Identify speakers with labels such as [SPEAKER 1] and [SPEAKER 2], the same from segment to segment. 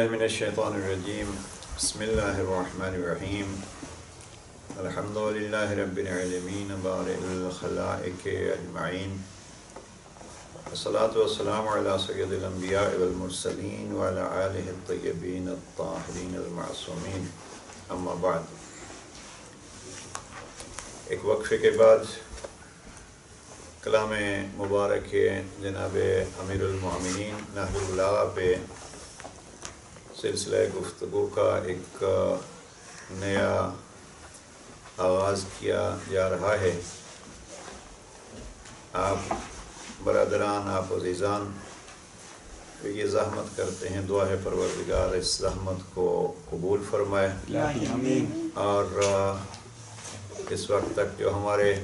[SPEAKER 1] من الشیطان الرجیم بسم اللہ الرحمن الرحیم الحمد للہ رب العالمین بارئ الخلائق اجمعین والصلاة والسلام علی سید الانبیاء والمرسلین وعلی آلہ الطیبین الطاہرین المعصومین اما بعد۔ ایک وقفے کے بعد کلام مبارک جناب امیر المومنین نہج البلاغہ پہ سلسلہ گفتگو کا ایک نیا آغاز کیا جا رہا ہے۔ آپ برادران، آپ عزیزان یہ زحمت کرتے ہیں، دعا ہے پروردگار اس زحمت کو قبول فرمائے، اور اس وقت تک جو ہمارے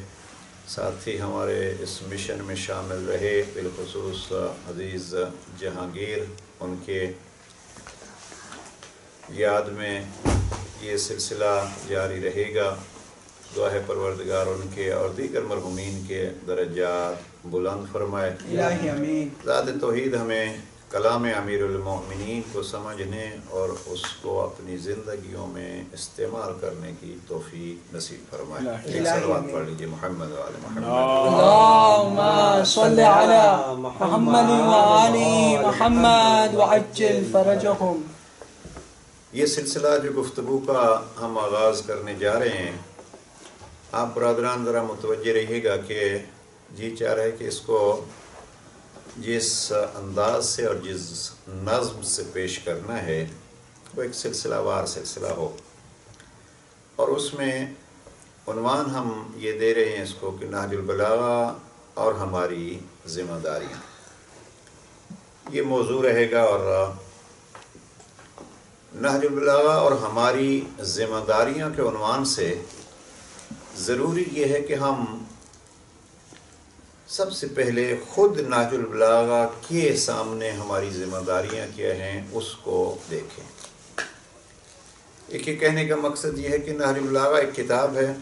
[SPEAKER 1] ساتھی ہمارے اس مشن میں شامل رہے، بالخصوص عزیز جہانگیر، ان کے یاد میں یہ سلسلہ جاری رہے گا۔ دعا ہے پروردگار ان کے اور دیگر مرحومین کے درجات بلند فرمائے۔
[SPEAKER 2] الہی آمین۔
[SPEAKER 1] ذات توحید ہمیں کلام امیر المومنین کو سمجھنے اور اس کو اپنی زندگیوں میں استعمال کرنے کی توفیق نصیب فرمائے۔ ایک صلوات پڑھ لیجئے محمد و آل محمد۔
[SPEAKER 2] اللہم صل علی محمد و آل محمد وعجل فرجہم۔
[SPEAKER 1] یہ سلسلہ جو گفتگو کا ہم آغاز کرنے جا رہے ہیں، آپ برادران ذرا متوجہ رہیے گا کہ جی چاہ رہے کہ اس کو جس انداز سے اور جس نظم سے پیش کرنا ہے وہ ایک سلسلہ وار سلسلہ ہو، اور اس میں عنوان ہم یہ دے رہے ہیں اس کو کہ نہج البلاغہ اور ہماری ذمہ داریاں، یہ موضوع رہے گا۔ اور نہج البلاغہ اور ہماری ذمہ داریاں کے عنوان سے ضروری یہ ہے کہ ہم سب سے پہلے خود نہج البلاغہ کے سامنے ہماری ذمہ داریاں کیا ہیں اس کو دیکھیں۔ ایک یہ کہنے کا مقصد یہ ہے کہ نہج البلاغہ ایک کتاب ہے،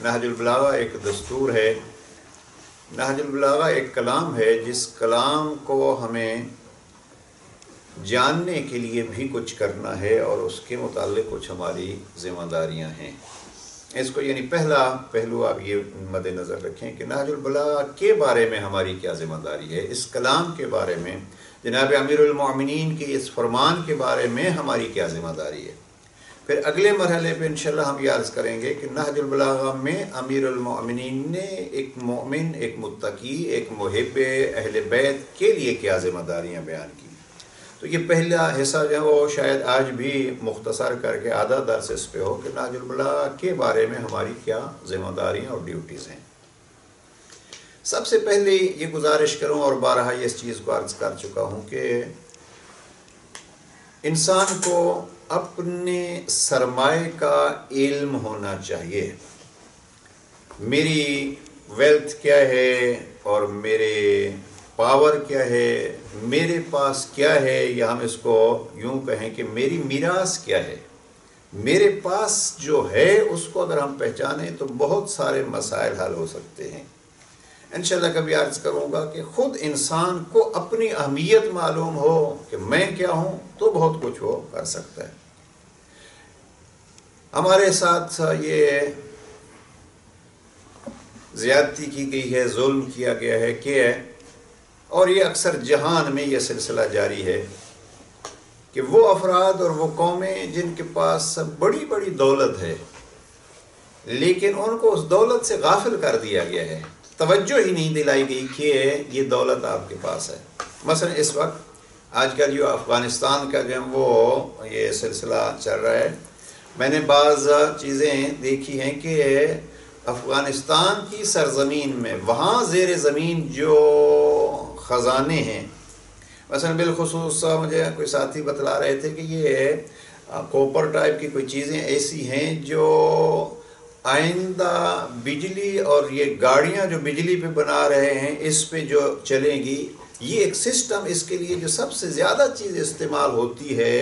[SPEAKER 1] نہج البلاغہ ایک دستور ہے، نہج البلاغہ ایک کلام ہے جس کلام کو ہمیں جاننے کے لیے بھی کچھ کرنا ہے اور اس کے متعلق کچھ ہماری ذمہ داریاں ہیں۔ اس کو یعنی پہلا پہلو آپ یہ مد نظر رکھیں کہ نہج البلاغہ کے بارے میں ہماری کیا ذمہ داری ہے، اس کلام کے بارے میں جناب امیر المومنین کے اس فرمان کے بارے میں ہماری کیا ذمہ داری ہے۔ پھر اگلے مرحلے پہ انشاءاللہ ہم یہ عرض کریں گے کہ نہج البلاغہ میں امیر المومنین نے ایک مومن، ایک متقی، ایک محب اہل بیت کے لیے کیا ذمہ داریاں بیان کی۔ تو یہ پہلا حصہ جو ہے وہ شاید آج بھی مختصر کر کے آدھا درس اس پہ ہو کہ نہج البلاغہ کے بارے میں ہماری کیا ذمہ داریاں اور ڈیوٹیز ہیں۔ سب سے پہلے یہ گزارش کروں، اور بارہا یہ اس چیز کو عرض کر چکا ہوں کہ انسان کو اپنے سرمائے کا علم ہونا چاہیے۔ میری ویلتھ کیا ہے اور میرے پاور کیا ہے، میرے پاس کیا ہے، یا ہم اس کو یوں کہیں کہ میری میراث کیا ہے۔ میرے پاس جو ہے اس کو اگر ہم پہچانیں تو بہت سارے مسائل حل ہو سکتے ہیں۔ انشاءاللہ کبھی عرض کروں گا کہ خود انسان کو اپنی اہمیت معلوم ہو کہ میں کیا ہوں تو بہت کچھ وہ کر سکتا ہے۔ ہمارے ساتھ یہ زیادتی کی گئی ہے، ظلم کیا گیا ہے کہ اور یہ اکثر جہان میں یہ سلسلہ جاری ہے کہ وہ افراد اور وہ قومیں جن کے پاس بڑی بڑی دولت ہے لیکن ان کو اس دولت سے غافل کر دیا گیا ہے، توجہ ہی نہیں دلائی گئی کہ یہ دولت آپ کے پاس ہے۔ مثلا اس وقت آج کل جو افغانستان کا جو وہ یہ سلسلہ چل رہا ہے، میں نے بعض چیزیں دیکھی ہیں کہ افغانستان کی سرزمین میں وہاں زیر زمین جو خزانے ہیں، مثلا بالخصوص مجھے کوئی ساتھی بتلا رہے تھے کہ یہ کوپر ٹائپ کی کوئی چیزیں ایسی ہیں جو آئندہ بجلی اور یہ گاڑیاں جو بجلی پہ بنا رہے ہیں اس پہ جو چلیں گی، یہ ایک سسٹم اس کے لیے جو سب سے زیادہ چیز استعمال ہوتی ہے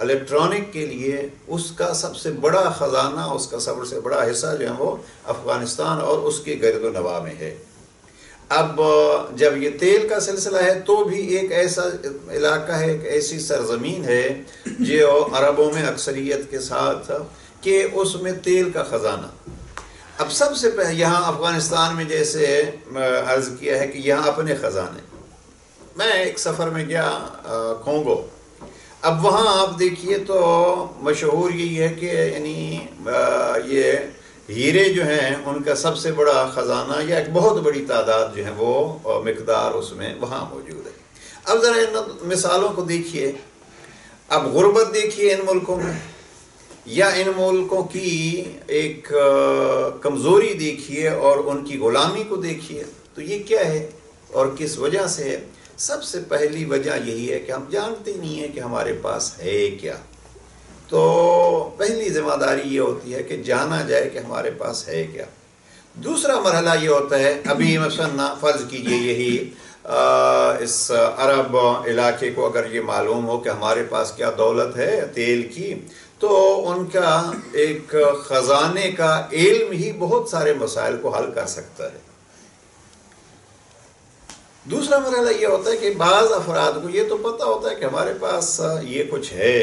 [SPEAKER 1] الیکٹرانک کے لیے، اس کا سب سے بڑا خزانہ، اس کا سب سے بڑا حصہ جو ہے وہ افغانستان اور اس کے گرد و نواح میں ہے۔ اب جب یہ تیل کا سلسلہ ہے تو بھی ایک ایسا علاقہ ہے، ایک ایسی سرزمین ہے جو عربوں میں اکثریت کے ساتھ کہ اس میں تیل کا خزانہ. اب سب سے پہلے یہاں افغانستان میں جیسے عرض کیا ہے کہ یہاں اپنے خزانے. میں ایک سفر میں گیا کونگو. اب وہاں آپ دیکھیے تو مشہور یہی ہے کہ یعنی یہ ہیرے جو ہیں ان کا سب سے بڑا خزانہ یا ایک بہت بڑی تعداد جو ہے وہ مقدار اس میں وہاں موجود ہے. اب ذرا ان مثالوں کو دیکھیے. اب غربت دیکھیے ان ملکوں میں، یا ان ملکوں کی ایک کمزوری دیکھیے اور ان کی غلامی کو دیکھیے. تو یہ کیا ہے اور کس وجہ سے ہے؟ سب سے پہلی وجہ یہی ہے کہ ہم جانتے نہیں ہیں کہ ہمارے پاس ہے کیا. تو پہلی ذمہ داری یہ ہوتی ہے کہ جانا جائے کہ ہمارے پاس ہے کیا. دوسرا مرحلہ یہ ہوتا ہے، ابھی مثلا فرض کیجئے یہی اس عرب علاقے کو اگر یہ معلوم ہو کہ ہمارے پاس کیا دولت ہے تیل کی، تو ان کا ایک خزانے کا علم ہی بہت سارے مسائل کو حل کر سکتا ہے. دوسرا مرحلہ یہ ہوتا ہے کہ بعض افراد کو یہ تو پتہ ہوتا ہے کہ ہمارے پاس یہ کچھ ہے،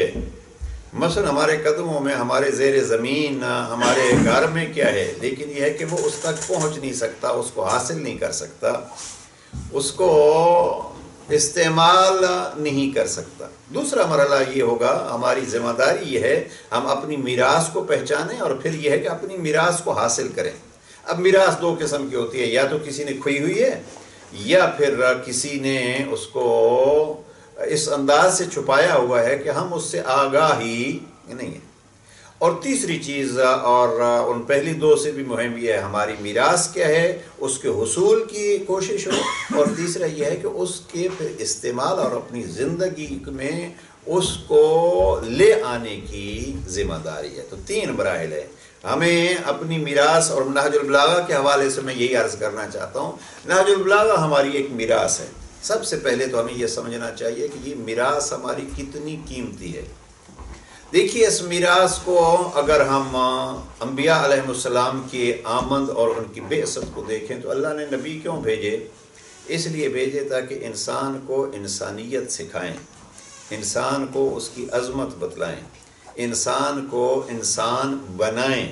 [SPEAKER 1] مثلا ہمارے قدموں میں، ہمارے زیر زمین، ہمارے گھر میں کیا ہے، لیکن یہ ہے کہ وہ اس تک پہنچ نہیں سکتا، اس کو حاصل نہیں کر سکتا، اس کو استعمال نہیں کر سکتا. دوسرا مرحلہ یہ ہوگا، ہماری ذمہ داری یہ ہے ہم اپنی میراث کو پہچانیں اور پھر یہ ہے کہ اپنی میراث کو حاصل کریں. اب میراث دو قسم کی ہوتی ہے، یا تو کسی نے کھوئی ہوئی ہے یا پھر کسی نے اس کو اس انداز سے چھپایا ہوا ہے کہ ہم اس سے آگاہ ہی نہیں ہیں. اور تیسری چیز، اور ان پہلی دو سے بھی مہم یہ ہے، ہماری میراث کیا ہے اس کے حصول کی کوشش ہو، اور تیسرا یہ ہے کہ اس کے پھر استعمال اور اپنی زندگی میں اس کو لے آنے کی ذمہ داری ہے. تو تین مراحل ہے. ہمیں اپنی میراث، اور نہج البلاغہ کے حوالے سے میں یہی عرض کرنا چاہتا ہوں، نہج البلاغہ ہماری ایک میراث ہے. سب سے پہلے تو ہمیں یہ سمجھنا چاہیے کہ یہ میراث ہماری کتنی قیمتی ہے. دیکھیے اس میراث کو اگر ہم انبیاء علیہ السلام کی آمد اور ان کی بعثت کو دیکھیں تو اللہ نے نبی کیوں بھیجے؟ اس لیے بھیجے تاکہ انسان کو انسانیت سکھائیں، انسان کو اس کی عظمت بتلائیں، انسان کو انسان بنائیں.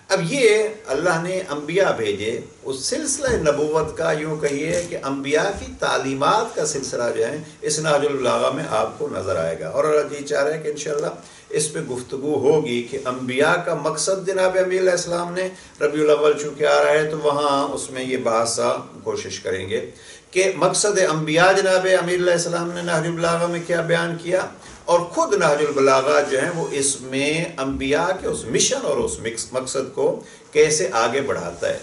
[SPEAKER 1] اب یہ اللہ نے انبیاء بھیجے، اس سلسلہ نبوت کا یوں کہیے کہ انبیاء کی تعلیمات کا سلسلہ جو ہے اس نہج البلاغہ میں آپ کو نظر آئے گا. اور اللہ جی چاہ رہے ہیں کہ انشاءاللہ اس پہ گفتگو ہوگی کہ انبیاء کا مقصد جناب امیر علیہ السلام نے ربیع الاول چونکہ آ رہا ہے تو وہاں اس میں یہ بحث کوشش کریں گے کہ مقصد انبیاء جناب امیر علیہ السلام نے نہج البلاغہ میں کیا بیان کیا، اور خود نہج البلاغہ جو ہے وہ اس میں انبیاء کے اس مشن اور اس مقصد کو کیسے آگے بڑھاتا ہے.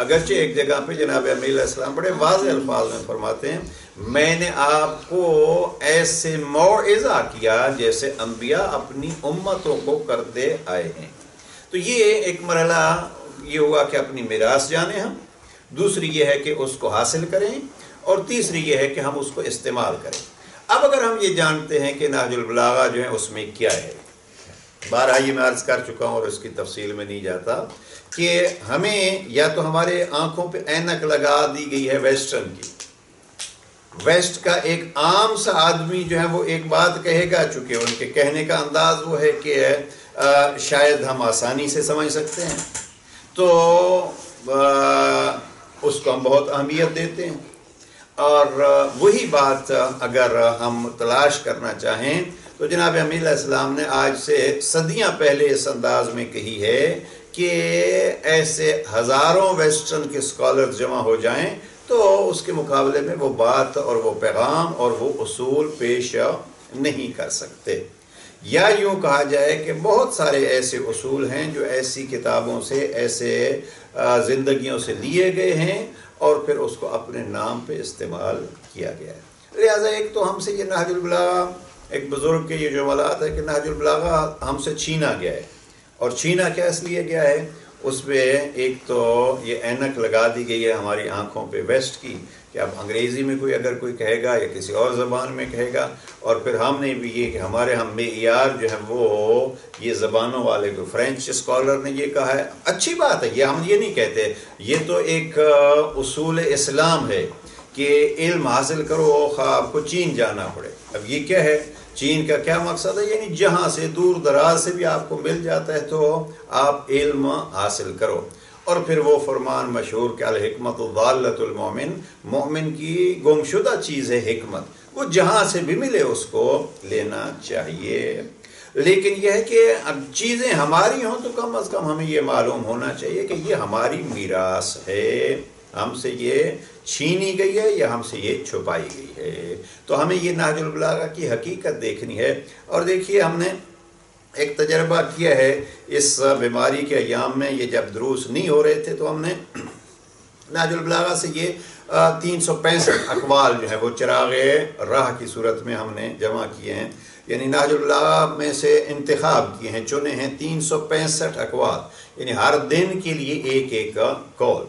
[SPEAKER 1] اگرچہ ایک جگہ پہ جناب امیر علیہ السلام بڑے واضح الفاظ میں فرماتے ہیں، میں نے آپ کو ایسے موعظہ کیا جیسے انبیاء اپنی امتوں کو کرتے آئے ہیں. تو یہ ایک مرحلہ یہ ہوا کہ اپنی میراث جانیں ہم، دوسری یہ ہے کہ اس کو حاصل کریں، اور تیسری یہ ہے کہ ہم اس کو استعمال کریں. اب اگر ہم یہ جانتے ہیں کہ نہج البلاغہ جو ہے اس میں کیا ہے، بارہا یہ میں عرض کر چکا ہوں اور اس کی تفصیل میں نہیں جاتا، کہ ہمیں یا تو ہمارے آنکھوں پہ اینک لگا دی گئی ہے ویسٹرن کی. ویسٹ کا ایک عام سا آدمی جو ہے وہ ایک بات کہے گا، چونکہ ان کے کہنے کا انداز وہ ہے کہ شاید ہم آسانی سے سمجھ سکتے ہیں تو اس کو ہم بہت اہمیت دیتے ہیں. اور وہی بات اگر ہم تلاش کرنا چاہیں تو جناب امیر علیہ السلام نے آج سے صدیاں پہلے اس انداز میں کہی ہے کہ ایسے ہزاروں ویسٹرن کے اسکالرز جمع ہو جائیں تو اس کے مقابلے میں وہ بات اور وہ پیغام اور وہ اصول پیش نہیں کر سکتے. یا یوں کہا جائے کہ بہت سارے ایسے اصول ہیں جو ایسی کتابوں سے، ایسے زندگیوں سے لیے گئے ہیں اور پھر اس کو اپنے نام پہ استعمال کیا گیا ہے. لہٰذا ایک تو ہم سے یہ نہج البلاغہ، ایک بزرگ کے یہ جملات ہے کہ نہج البلاغہ ہم سے چھینا گیا ہے. اور چھینا کیا اس لیے گیا ہے؟ اس پہ ایک تو یہ اینک لگا دی گئی ہے ہماری آنکھوں پہ ویسٹ کی، کہ کہ اب انگریزی میں کوئی اگر کوئی کہے گا یا کسی اور زبان میں کہے گا، اور پھر ہم نے بھی یہ کہ ہمارے ہم معیار جو ہے وہ یہ زبانوں والے کو فرینچ اسکالر نے یہ کہا ہے، اچھی بات ہے، یہ ہم یہ نہیں کہتے، یہ تو ایک اصول اسلام ہے کہ علم حاصل کرو خواہ آپ کو چین جانا پڑے۔ اب یہ کیا ہے، چین کا کیا مقصد ہے، یعنی جہاں سے دور دراز سے بھی آپ کو مل جاتا ہے تو آپ علم حاصل کرو۔ اور پھر وہ فرمان مشہور کہ الحکمت ضالۃ المومن، مومن کی گمشدہ چیز ہے حکمت، وہ جہاں سے بھی ملے اس کو لینا چاہیے۔ لیکن یہ ہے کہ اب چیزیں ہماری ہوں تو کم از کم ہمیں یہ معلوم ہونا چاہیے کہ یہ ہماری میراث ہے، ہم سے یہ چھینی گئی ہے یا ہم سے یہ چھپائی گئی ہے۔ تو ہمیں یہ نہج البلاغہ کی حقیقت دیکھنی ہے۔ اور دیکھیے ہم نے ایک تجربہ کیا ہے اس بیماری کے ایام میں، یہ جب دروس نہیں ہو رہے تھے تو ہم نے نہج البلاغہ سے یہ 365 اقوال جو ہے وہ چراغ راہ کی صورت میں ہم نے جمع کیے ہیں، یعنی نہج البلاغہ میں سے انتخاب کیے ہیں، چنے ہیں 365 اقوال، یعنی ہر دن کے لیے ایک ایک قول،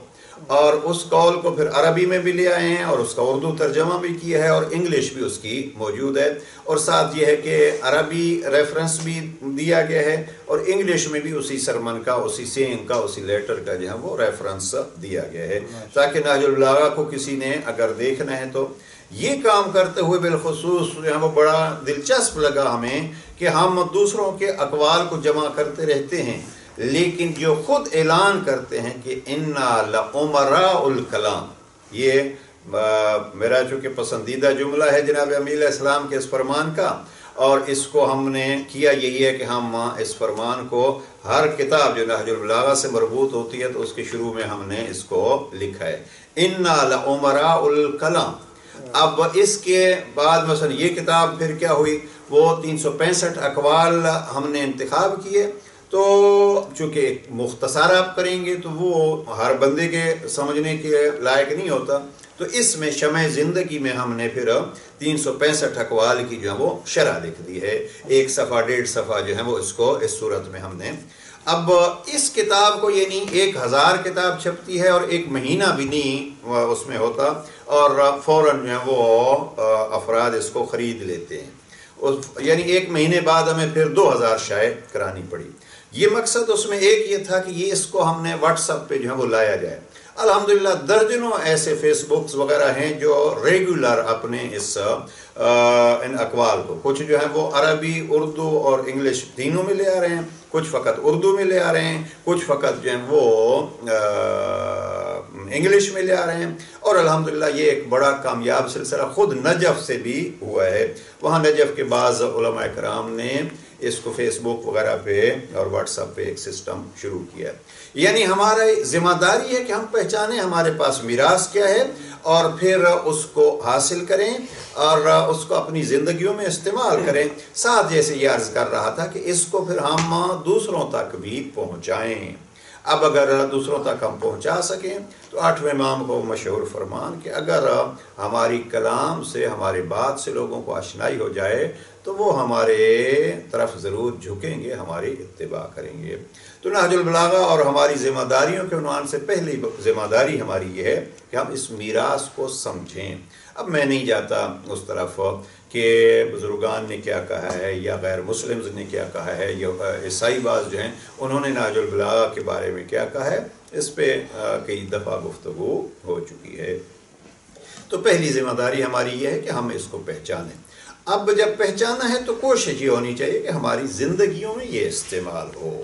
[SPEAKER 1] اور اس قول کو پھر عربی میں بھی لے آئے ہیں اور اس کا اردو ترجمہ بھی کیا ہے اور انگلش بھی اس کی موجود ہے، اور ساتھ یہ ہے کہ عربی ریفرنس بھی دیا گیا ہے اور انگلش میں بھی اسی سرمن کا، اسی سینگ کا، اسی لیٹر کا جو ہے وہ ریفرنس دیا گیا ہے، تاکہ نہج البلاغہ کو کسی نے اگر دیکھنا ہے تو یہ کام کرتے ہوئے بالخصوص جو ہے وہ بڑا دلچسپ لگا ہمیں کہ ہم دوسروں کے اقوال کو جمع کرتے رہتے ہیں، لیکن جو خود اعلان کرتے ہیں کہ انا لعمراء الکلام، یہ میرا چونکہ پسندیدہ جملہ ہے جناب امیر علیہ السلام کے اس فرمان کا، اور اس کو ہم نے کیا یہی ہے کہ ہم اس فرمان کو ہر کتاب جو نہج البلاغہ سے مربوط ہوتی ہے تو اس کے شروع میں ہم نے اس کو لکھا ہے، انا لعمراء الکلام۔ اب اس کے بعد مثلا یہ کتاب پھر کیا ہوئی، وہ 365 اقوال ہم نے انتخاب کیے، تو چونکہ مختصر آپ کریں گے تو وہ ہر بندے کے سمجھنے کے لائق نہیں ہوتا، تو اس میں شمع زندگی میں ہم نے پھر 365 اقوال کی جو ہے وہ شرح لکھ دی ہے، 1 صفحہ 1.5 صفحہ جو ہے وہ اس کو اس صورت میں ہم نے۔ اب اس کتاب کو یعنی 1000 کتاب چھپتی ہے اور 1 مہینہ بھی نہیں اس میں ہوتا، اور فوراً جو ہے وہ افراد اس کو خرید لیتے ہیں، یعنی 1 مہینے بعد ہمیں پھر 2000 شائع کرانی پڑی۔ یہ مقصد اس میں ایک یہ تھا کہ یہ اس کو ہم نے واٹس ایپ پہ جو ہے وہ لایا جائے۔ الحمدللہ درجنوں ایسے فیس بکس وغیرہ ہیں جو ریگولر اپنے ان اقوال کو، کچھ جو ہے وہ عربی، اردو اور انگلش تینوں میں لے آ رہے ہیں، کچھ فقط اردو میں لے آ رہے ہیں، کچھ فقط جو ہیں وہ انگلش میں لے آ رہے ہیں، اور الحمدللہ یہ ایک بڑا کامیاب سلسلہ خود نجف سے بھی ہوا ہے۔ وہاں نجف کے بعض علماء کرام نے اس کو فیس بک وغیرہ پہ اور واٹس ایپ پہ ایک سسٹم شروع کیا، یعنی ہماری ذمہ داری ہے کہ ہم پہچانیں ہمارے پاس میراث کیا ہے اور پھر اس کو حاصل کریں اور اس کو اپنی زندگیوں میں استعمال کریں، ساتھ جیسے یہ عرض کر رہا تھا کہ اس کو پھر ہم دوسروں تک بھی پہنچائیں۔ اب اگر دوسروں تک ہم پہنچا سکیں تو 8ویں امام کو مشہور فرمان کہ اگر ہماری کلام سے، ہماری بات سے لوگوں کو آشنائی ہو جائے تو وہ ہمارے طرف ضرور جھکیں گے، ہماری اتباع کریں گے۔ تو نہج البلاغہ اور ہماری ذمہ داریوں کے عنوان سے پہلی ذمہ داری ہماری یہ ہے کہ ہم اس میراث کو سمجھیں۔ اب میں نہیں جاتا اس طرف کہ بزرگان نے کیا کہا ہے یا غیر مسلمز نے کیا کہا ہے یا عیسائی باز جو ہیں انہوں نے نہج البلاغہ کے بارے میں کیا کہا ہے، اس پہ کئی دفعہ گفتگو ہو چکی ہے۔ تو پہلی ذمہ داری ہماری یہ ہے کہ ہم اس کو پہچانیں۔ اب جب پہچانا ہے تو کوشش یہ ہونی چاہیے کہ ہماری زندگیوں میں یہ استعمال ہو۔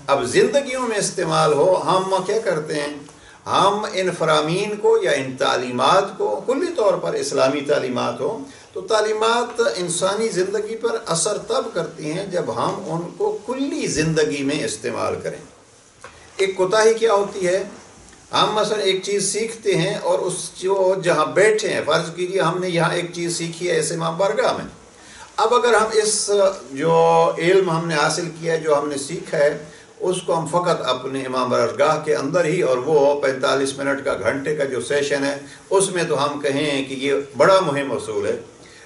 [SPEAKER 1] اب زندگیوں میں استعمال ہو، ہم کیا کرتے ہیں، ہم ان فرامین کو یا ان تعلیمات کو، کلی طور پر اسلامی تعلیمات ہوں تو تعلیمات انسانی زندگی پر اثر تب کرتی ہیں جب ہم ان کو کلی زندگی میں استعمال کریں۔ ایک کوتاہی کیا ہوتی ہے، ہم مثلا ایک چیز سیکھتے ہیں اور اس جو جہاں بیٹھے ہیں، فرض کیجئے ہم نے یہاں ایک چیز سیکھی ہے ایسے امام بارگاہ میں، اب اگر ہم اس جو علم ہم نے حاصل کیا ہے، جو ہم نے سیکھا ہے، اس کو ہم فقط اپنے امام بارگاہ کے اندر ہی، اور وہ 45 منٹ کا، گھنٹے کا جو سیشن ہے اس میں تو ہم کہیں کہ یہ بڑا مہم اصول ہے،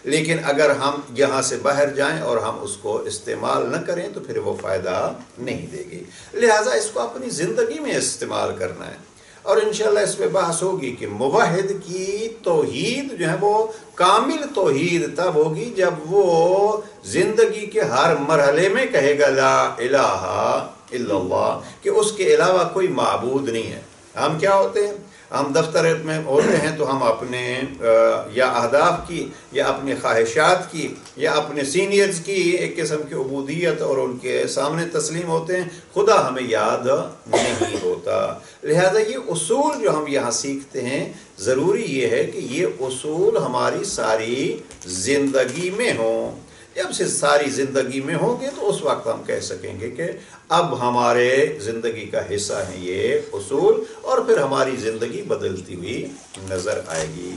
[SPEAKER 1] لیکن اگر ہم یہاں سے باہر جائیں اور ہم اس کو استعمال نہ کریں تو پھر وہ فائدہ نہیں دے گی۔ لہٰذا اس کو اپنی زندگی میں استعمال کرنا ہے۔ اور انشاءاللہ اس پہ بحث ہوگی کہ موحد کی توحید جو ہے وہ کامل توحید تب ہوگی جب وہ زندگی کے ہر مرحلے میں کہے گا لا الہ الا اللہ، کہ اس کے علاوہ کوئی معبود نہیں ہے۔ ہم کیا ہوتے ہیں؟ ہم دفتر میں ہوتے ہیں تو ہم اپنے یا اہداف کی یا اپنی خواہشات کی یا اپنے سینئرز کی ایک قسم کی عبودیت اور ان کے سامنے تسلیم ہوتے ہیں، خدا ہمیں یاد نہیں ہوتا۔ لہذا یہ اصول جو ہم یہاں سیکھتے ہیں، ضروری یہ ہے کہ یہ اصول ہماری ساری زندگی میں ہوں۔ جب سے ساری زندگی میں ہوں گے تو اس وقت ہم کہہ سکیں گے کہ اب ہمارے زندگی کا حصہ ہیں یہ اصول، اور پھر ہماری زندگی بدلتی ہوئی نظر آئے گی۔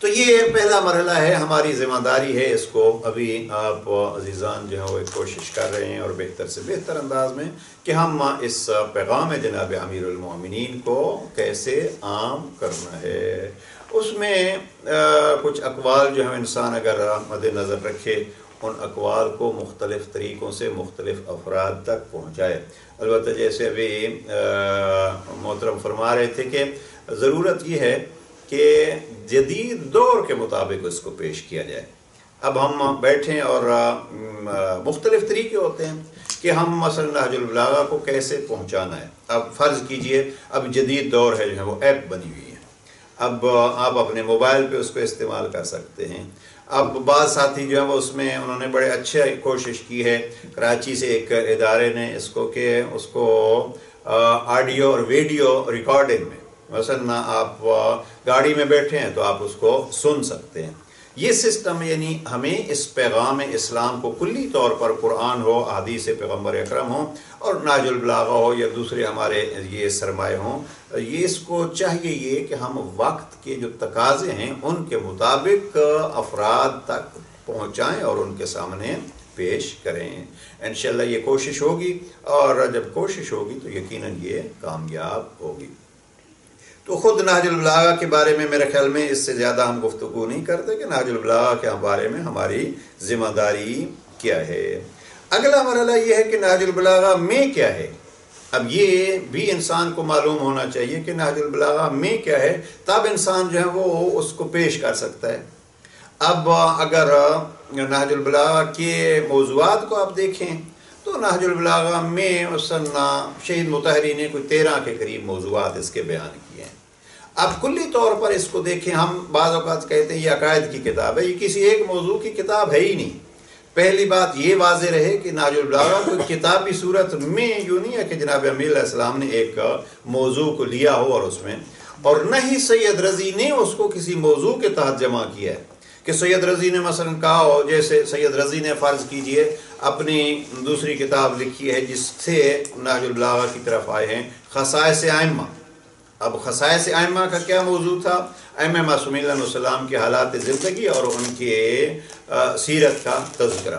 [SPEAKER 1] تو یہ پہلا مرحلہ ہے، ہماری ذمہ داری ہے، اس کو ابھی آپ عزیزان جو ہیں وہ کوشش کر رہے ہیں اور بہتر سے بہتر انداز میں کہ ہم اس پیغام جناب امیر المومنین کو کیسے عام کرنا ہے۔ اس میں کچھ اقوال جو ہیں انسان اگر مد نظر رکھے، ان اقوال کو مختلف طریقوں سے مختلف افراد تک پہنچائے۔ البتہ جیسے ابھی محترم فرما رہے تھے کہ ضرورت یہ ہے کہ جدید دور کے مطابق اس کو پیش کیا جائے۔ اب ہم بیٹھیں اور مختلف طریقے ہوتے ہیں کہ ہم مثلا نہج البلاغہ کو کیسے پہنچانا ہے۔ اب فرض کیجئے اب جدید دور ہے جو ہے وہ ایپ بنی ہوئی ہے، اب آپ اپنے موبائل پہ اس کو استعمال کر سکتے ہیں۔ اب بعض ساتھی جو ہیں وہ اس میں انہوں نے بڑے اچھے کوشش کی ہے، کراچی سے ایک ادارے نے اس کو کہ اس کو آڈیو اور ویڈیو ریکارڈنگ میں، مثلا آپ گاڑی میں بیٹھے ہیں تو آپ اس کو سن سکتے ہیں۔ یہ سسٹم یعنی ہمیں اس پیغام اسلام کو کلی طور پر قرآن ہو، احادیث پیغمبر اکرم ہو اور نہج البلاغہ ہو یا دوسرے ہمارے یہ سرمایہ ہوں، یہ اس کو چاہیے یہ کہ ہم وقت کے جو تقاضے ہیں ان کے مطابق افراد تک پہنچائیں اور ان کے سامنے پیش کریں۔ انشاءاللہ یہ کوشش ہوگی، اور جب کوشش ہوگی تو یقیناً یہ کامیاب ہوگی۔ تو خود نہج البلاغہ کے بارے میں میرے خیال میں اس سے زیادہ ہم گفتگو نہیں کرتے کہ نہج البلاغہ کے بارے میں ہماری ذمہ داری کیا ہے۔ اگلا مرحلہ یہ ہے کہ نہج البلاغہ میں کیا ہے۔ اب یہ بھی انسان کو معلوم ہونا چاہیے کہ نہج البلاغہ میں کیا ہے، تب انسان جو ہے وہ اس کو پیش کر سکتا ہے۔ اب اگر نہج البلاغہ کے موضوعات کو آپ دیکھیں تو نہج البلاغہ میں مثلا شہید مطہری نے کوئی 13 کے قریب موضوعات اس کے بیان کیے ہیں۔ اب کلی طور پر اس کو دیکھیں، ہم بعض اوقات کہتے ہیں یہ عقائد کی کتاب ہے، یہ کسی ایک موضوع کی کتاب ہے ہی نہیں۔ پہلی بات یہ واضح رہے کہ نہج البلاغہ کوئی کتابی صورت میں یوں نہیں ہے کہ جناب امیر علیہ السلام نے ایک موضوع کو لیا ہو اور اس میں، اور نہ ہی سید رضی نے اس کو کسی موضوع کے تحت جمع کیا ہے کہ سید رضی نے مثلا کہا ہو، جیسے سید رضی نے فرض کیجئے اپنی دوسری کتاب لکھی ہے جس سے نہج البلاغہ کی طرف آئے ہیں، خصائص ائمہ۔ اب خصائص ائمہ کا کیا موضوع تھا؟ ائمہ معصومین علیہ السلام کے حالات زندگی اور ان کے سیرت کا تذکرہ۔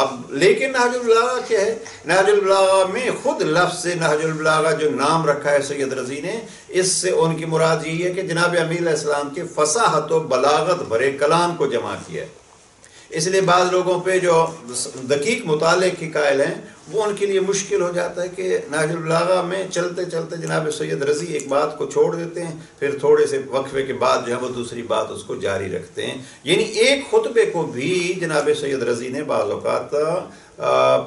[SPEAKER 1] اب لیکن نہج البلاغہ کیا ہے؟ نہج البلاغہ میں خود لفظ نہج البلاغہ جو نام رکھا ہے سید رضی نے، اس سے ان کی مراد یہی ہے کہ جناب امیر علیہ السلام کے فصاحت و بلاغت بھرے کلام کو جمع کیا ہے۔ اس لیے بعض لوگوں پہ جو دقیق مطالعے کے قائل ہیں وہ ان کے لیے مشکل ہو جاتا ہے کہ نہج البلاغہ میں چلتے چلتے جناب سید رضی ایک بات کو چھوڑ دیتے ہیں، پھر تھوڑے سے وقفے کے بعد جو ہے وہ دوسری بات اس کو جاری رکھتے ہیں۔ یعنی ایک خطبے کو بھی جناب سید رضی نے بعض اوقات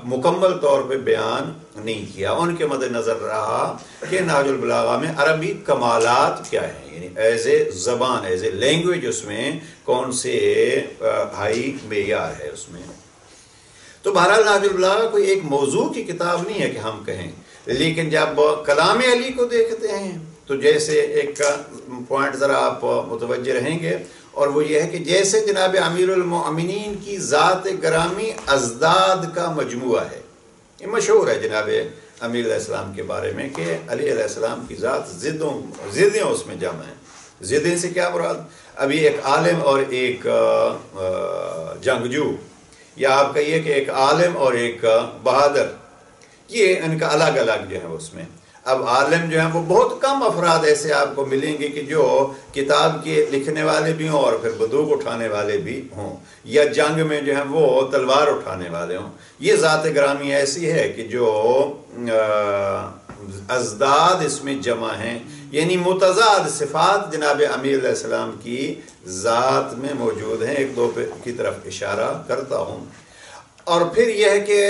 [SPEAKER 1] مکمل طور پہ بیان نہیں کیا۔ ان کے مد نظر رہا کہ نہج البلاغہ میں عربی کمالات کیا ہیں، یعنی ایز اے زبان، ایز اے لینگویج اس میں کون سے ہائی معیار ہے اس میں۔ تو بہرحال نہج البلاغہ کوئی ایک موضوع کی کتاب نہیں ہے کہ ہم کہیں، لیکن جب کلام علی کو دیکھتے ہیں تو جیسے ایک پوائنٹ ذرا آپ متوجہ رہیں گے، اور وہ یہ ہے کہ جیسے جناب امیر المومنین کی ذات گرامی ازداد کا مجموعہ ہے۔ یہ مشہور ہے جناب امیر علیہ السلام کے بارے میں کہ علی علیہ السلام کی ذات ضدیں اس میں جمع ہیں۔ ضدیں سے کیا مراد؟ ابھی ایک عالم اور ایک جنگجو، یا آپ کہیے کہ ایک عالم اور ایک بہادر، یہ ان کا الگ الگ جو ہے اس میں۔ اب عالم جو ہیں وہ بہت کم افراد ایسے آپ کو ملیں گے کہ جو کتاب کے لکھنے والے بھی ہوں اور پھر بندوق اٹھانے والے بھی ہوں، یا جنگ میں جو ہیں وہ تلوار اٹھانے والے ہوں۔ یہ ذات گرامی ایسی ہے کہ جو ازداد اس میں جمع ہیں، یعنی متضاد صفات جناب امیر علیہ السلام کی ذات میں موجود ہیں. ایک دو کی طرف اشارہ کرتا ہوں. اور پھر یہ ہے کہ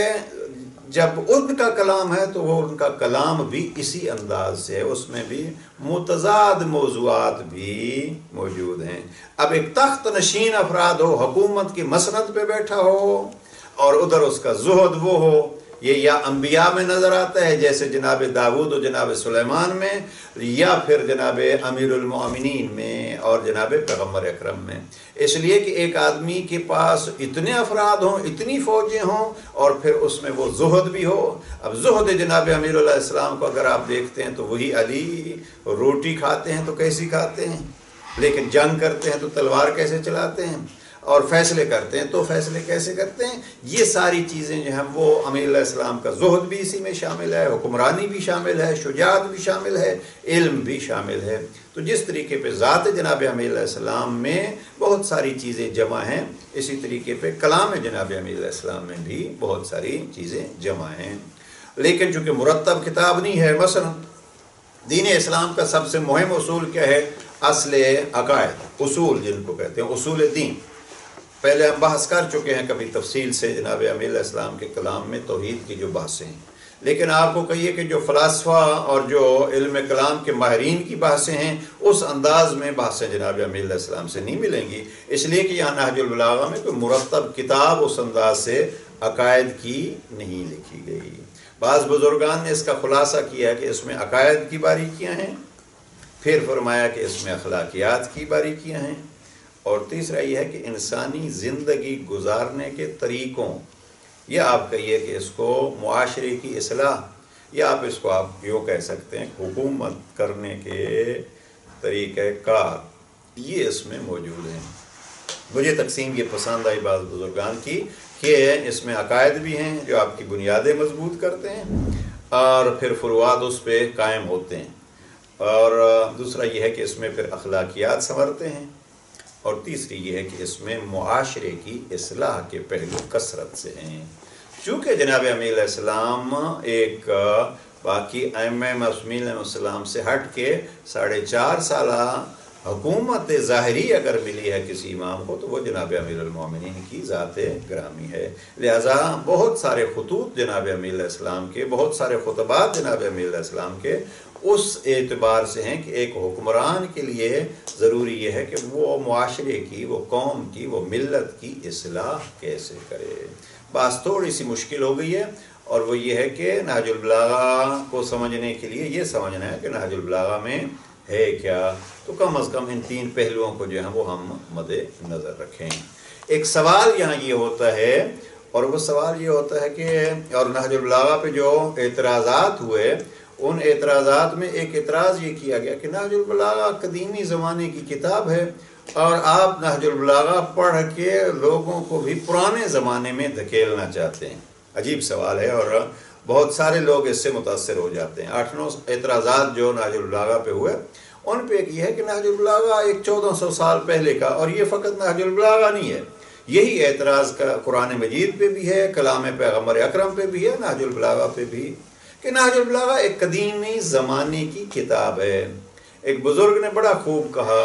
[SPEAKER 1] جب ان کا کلام ہے تو وہ ان کا کلام بھی اسی انداز سے ہے, اس میں بھی متضاد موضوعات بھی موجود ہیں. اب ایک تخت نشین افراد ہو, حکومت کی مسند پہ بیٹھا ہو اور ادھر اس کا زہد وہ ہو, یہ یا انبیاء میں نظر آتا ہے جیسے جناب داود و جناب سلیمان میں, یا پھر جناب امیر المؤمنین میں اور جناب پیغمبر اکرم میں. اس لیے کہ ایک آدمی کے پاس اتنے افراد ہوں, اتنی فوجیں ہوں, اور پھر اس میں وہ زہد بھی ہو. اب زہد جناب امیر علیہ السلام کو اگر آپ دیکھتے ہیں تو وہی علی روٹی کھاتے ہیں تو کیسی کھاتے ہیں, لیکن جنگ کرتے ہیں تو تلوار کیسے چلاتے ہیں, اور فیصلے کرتے ہیں تو فیصلے کیسے کرتے ہیں. یہ ساری چیزیں جو ہیں وہ امیر علیہ السلام کا زہد بھی اسی میں شامل ہے, حکمرانی بھی شامل ہے, شجاعت بھی شامل ہے, علم بھی شامل ہے. تو جس طریقے پہ ذات جناب امیر علیہ السلام میں بہت ساری چیزیں جمع ہیں, اسی طریقے پہ کلام جناب امیر علیہ السلام میں بھی بہت ساری چیزیں جمع ہیں. لیکن چونکہ مرتب کتاب نہیں ہے, مثلا دین اسلام کا سب سے مہم اصول کیا ہے؟ اصل عقائد, اصول جن کو کہتے ہیں اصول دین. پہلے ہم بحث کر چکے ہیں کبھی تفصیل سے جناب امیر علیہ السلام کے کلام میں توحید کی جو بحثیں ہیں. لیکن آپ کو کہیے کہ جو فلاسفہ اور جو علم کلام کے ماہرین کی بحثیں ہیں اس انداز میں بحثیں جناب امیر علیہ السلام سے نہیں ملیں گی, اس لیے کہ یہاں نہج البلاغہ میں کوئی مرتب کتاب اس انداز سے عقائد کی نہیں لکھی گئی. بعض بزرگان نے اس کا خلاصہ کیا کہ اس میں عقائد کی باریکیاں ہیں, پھر فرمایا کہ اس میں اخلاقیات کی باریکیاں ہیں, اور تیسرا یہ ہے کہ انسانی زندگی گزارنے کے طریقوں, یا آپ کہیے کہ اس کو معاشرے کی اصلاح, یا آپ اس کو آپ یوں کہہ سکتے ہیں حکومت کرنے کے طریقہ کار, یہ اس میں موجود ہیں. مجھے تقسیم یہ پسند آئی بعض بزرگان کی کہ اس میں عقائد بھی ہیں جو آپ کی بنیادیں مضبوط کرتے ہیں, اور پھر فروعات اس پہ قائم ہوتے ہیں, اور دوسرا یہ ہے کہ اس میں پھر اخلاقیات سنورتے ہیں, اور تیسری یہ ہے کہ اس میں معاشرے کی اصلاح کے پہلو کثرت سے ہیں. چونکہ جناب امیر علیہ السلام ایک باقی ائمہ معصومین علیہ السلام سے ہٹ کے 4.5 سالہ حکومت ظاہری اگر ملی ہے کسی امام کو تو وہ جناب امیر المومنین کی ذات گرامی ہے. لہٰذا بہت سارے خطوط جناب امیر علیہ السلام کے, بہت سارے خطبات جناب امیر علیہ السلام کے اس اعتبار سے ہیں کہ ایک حکمران کے لیے ضروری یہ ہے کہ وہ معاشرے کی, وہ قوم کی, وہ ملت کی اصلاح کیسے کرے. بات تھوڑی سی مشکل ہو گئی ہے, اور وہ یہ ہے کہ نہج البلاغہ کو سمجھنے کے لیے یہ سمجھنا ہے کہ نہج البلاغہ میں ہے کیا, تو کم از کم ان 3 پہلوؤں کو جو ہے وہ ہم مد نظر رکھیں. ایک سوال یہاں یہ ہوتا ہے, اور وہ سوال یہ ہوتا ہے کہ اور نہج البلاغہ پہ جو اعتراضات ہوئے ان اعتراضات میں ایک اعتراض یہ کیا گیا کہ نہج البلاغہ قدیمی زمانے کی کتاب ہے, اور آپ نہج البلاغہ پڑھ کے لوگوں کو بھی پرانے زمانے میں دھکیلنا چاہتے ہیں. عجیب سوال ہے, اور بہت سارے لوگ اس سے متاثر ہو جاتے ہیں. 8-9 اعتراضات جو نہج البلاغہ پہ ہوئے ان پہ ایک یہ ہے کہ نہج البلاغہ ایک 1400 سال پہلے کا, اور یہ فقط نہج البلاغہ نہیں ہے, یہی اعتراض کا قرآن مجید پہ بھی ہے, کلام پیغمبر اکرم پہ بھی ہے, نہج البلاغہ پہ بھی, کہ نہج البلاغہ ایک قدیمی زمانے کی کتاب ہے. ایک بزرگ نے بڑا خوب کہا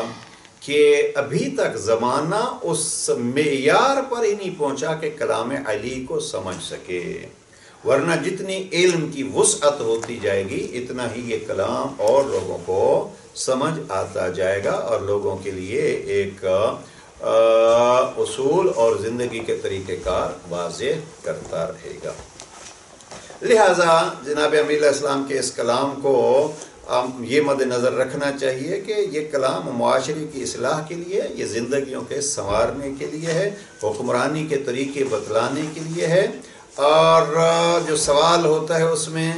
[SPEAKER 1] کہ ابھی تک زمانہ اس معیار پر ہی نہیں پہنچا کہ کلام علی کو سمجھ سکے, ورنہ جتنی علم کی وسعت ہوتی جائے گی اتنا ہی یہ کلام اور لوگوں کو سمجھ آتا جائے گا, اور لوگوں کے لیے ایک اصول اور زندگی کے طریقہ کار واضح کرتا رہے گا. لہٰذا جناب امیر علیہ السلام کے اس کلام کو یہ مد نظر رکھنا چاہیے کہ یہ کلام معاشرے کی اصلاح کے لیے, یہ زندگیوں کے سنوارنے کے لیے ہے, حکمرانی کے طریقے بتلانے کے لیے ہے. اور جو سوال ہوتا ہے اس میں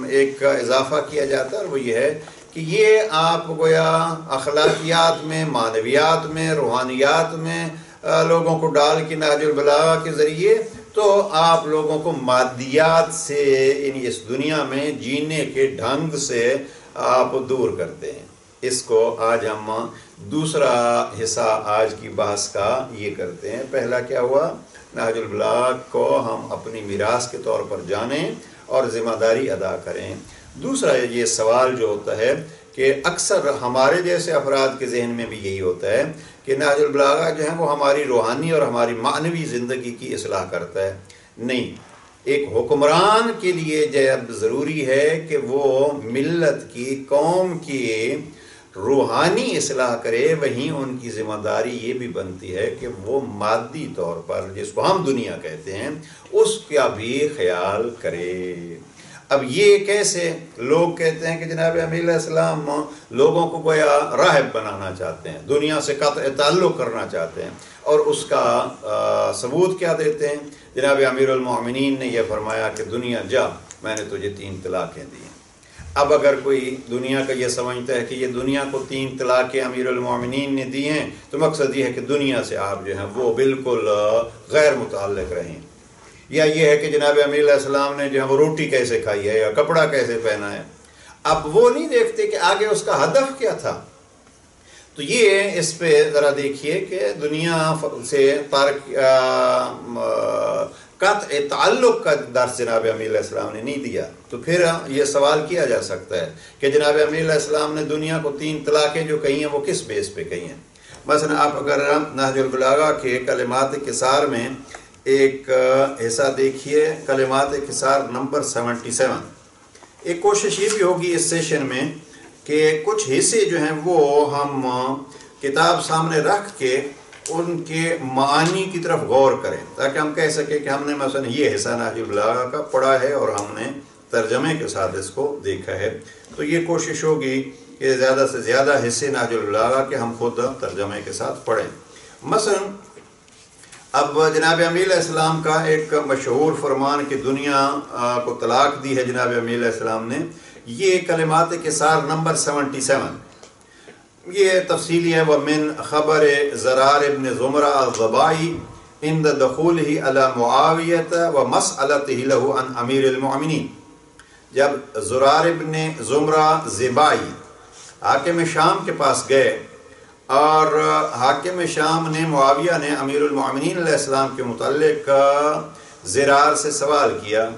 [SPEAKER 1] ایک اضافہ کیا جاتا ہے, اور وہ یہ ہے کہ یہ آپ گویا اخلاقیات میں, معنویات میں, روحانیات میں لوگوں کو ڈال کے نہج البلاغہ کے ذریعے تو آپ لوگوں کو مادیات سے, یعنی اس دنیا میں جینے کے ڈھنگ سے آپ دور کرتے ہیں. اس کو آج ہم دوسرا حصہ آج کی بحث کا یہ کرتے ہیں. پہلا کیا ہوا, نہج البلاغہ کو ہم اپنی میراث کے طور پر جانیں اور ذمہ داری ادا کریں. دوسرا یہ سوال جو ہوتا ہے کہ اکثر ہمارے جیسے افراد کے ذہن میں بھی یہی ہوتا ہے کہ نہج البلاغہ جو ہے وہ ہماری روحانی اور ہماری معنوی زندگی کی اصلاح کرتا ہے. نہیں، ایک حکمران کے لیے جب ضروری ہے کہ وہ ملت کی، قوم کی روحانی اصلاح کرے، وہیں ان کی ذمہ داری یہ بھی بنتی ہے کہ وہ مادی طور پر، جس کو ہم دنیا کہتے ہیں، اس کا بھی خیال کرے. اب یہ کیسے؟ لوگ کہتے ہیں کہ جناب امیر علیہ السلام لوگوں کو گویا راہب بنانا چاہتے ہیں، دنیا سے قطع تعلق کرنا چاہتے ہیں، اور اس کا ثبوت کیا دیتے ہیں؟ جناب امیر المومنین نے یہ فرمایا کہ دنیا جا، میں نے تجھے 3 طلاقیں دی. اب اگر کوئی دنیا کا یہ سمجھتا ہے کہ یہ دنیا کو 3 طلاقیں امیر المومنین نے دی ہیں، تو مقصد یہ ہے کہ دنیا سے آپ جو ہیں وہ بالکل غیر متعلق رہیں. یا یہ ہے کہ جناب امیر علیہ السلام نے جو ہے وہ روٹی کیسے کھائی ہے یا کپڑا کیسے پہنا ہے. اب وہ نہیں دیکھتے کہ آگے اس کا ہدف کیا تھا. تو یہ اس پہ ذرا دیکھیے کہ دنیا سے قطع تعلق کا درس جناب امیر علیہ السلام نے نہیں دیا. تو پھر یہ سوال کیا جا سکتا ہے کہ جناب امیر علیہ السلام نے دنیا کو 3 طلاقیں جو کہی ہیں وہ کس بیس پہ کہی ہیں؟ مثلا آپ اگر نہج البلاغہ کے کلمات کثار میں ایک حصہ دیکھیے، کلمات کثار نمبر 77. ایک کوشش یہ بھی ہوگی اس سیشن میں کہ کچھ حصے جو ہیں وہ ہم کتاب سامنے رکھ کے ان کے معانی کی طرف غور کریں، تاکہ ہم کہہ سکیں کہ ہم نے مثلا یہ حصہ نہج البلاغہ کا پڑھا ہے اور ہم نے ترجمے کے ساتھ اس کو دیکھا ہے. تو یہ کوشش ہوگی کہ زیادہ سے زیادہ حصے نہج البلاغہ کے ہم خود ترجمے کے ساتھ پڑھیں. مثلا اب جناب امیر علیہ السلام کا ایک مشہور فرمان کہ دنیا کو طلاق دی ہے جناب امیر علیہ السلام نے، یہ کلمات کثار نمبر 77. یہ تفصیلی ہے. وَمِنْ خبر زرار ابن زمرہ الضبائی عند دخولہ علی معاویہ ومسألتہ لہ عن امیر المؤمنین. جب زرار ابن زمرہ زبائی حاکم شام کے پاس گئے اور حاکم شام نے، معاویہ نے امیر المؤمنین علیہ السلام کے متعلق زرار سے سوال کیا،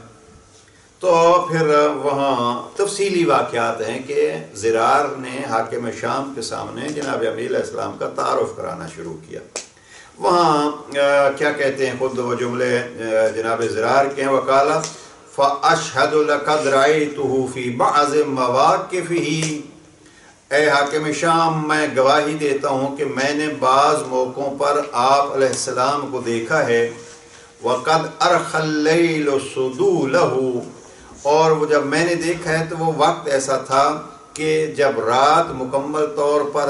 [SPEAKER 1] تو پھر وہاں تفصیلی واقعات ہیں کہ زرار نے حاکم شام کے سامنے جناب امیر علیہ السلام کا تعارف کرانا شروع کیا. وہاں کیا کہتے ہیں خود وہ جملے جناب زرار کے ہیں، وقالا فَأَشْهَدُ لَقَدْ رَأَيْتُهُ فِي بَعْضِ مَوَاقِفِهِ. اے حاکم شام، میں گواہی دیتا ہوں کہ میں نے بعض موقعوں پر آپ علیہ السلام کو دیکھا ہے. وَقَدْ أَرْخَ اللَّيْلُ صُدُولَهُ، اور وہ جب میں نے دیکھا ہے تو وہ وقت ایسا تھا کہ جب رات مکمل طور پر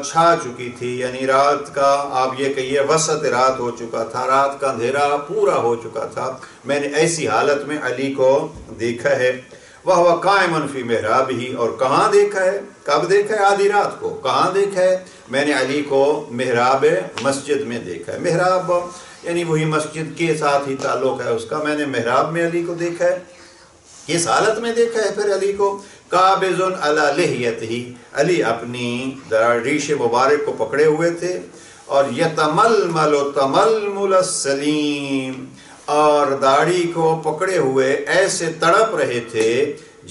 [SPEAKER 1] چھا چکی تھی، یعنی رات کا آپ یہ کہیے وسط رات ہو چکا تھا، رات کا اندھیرا پورا ہو چکا تھا. میں نے ایسی حالت میں علی کو دیکھا ہے. وَهُوَ قَائِمٌ فِي مِحْرَابِهِ، اور کہاں دیکھا ہے؟ کب دیکھا ہے؟ آدھی رات کو. کہاں دیکھا ہے؟ میں نے علی کو محراب مسجد میں دیکھا ہے. محراب یعنی وہی مسجد کے ساتھ ہی تعلق ہے اس کا. میں نے محراب میں علی کو دیکھا ہے. کس حالت میں دیکھا ہے پھر علی کو؟ قابض علی لحیتہ، علی اپنی ریش مبارک کو پکڑے ہوئے تھے، اور یتململ تململ السلیم، اور داڑھی کو پکڑے ہوئے ایسے تڑپ رہے تھے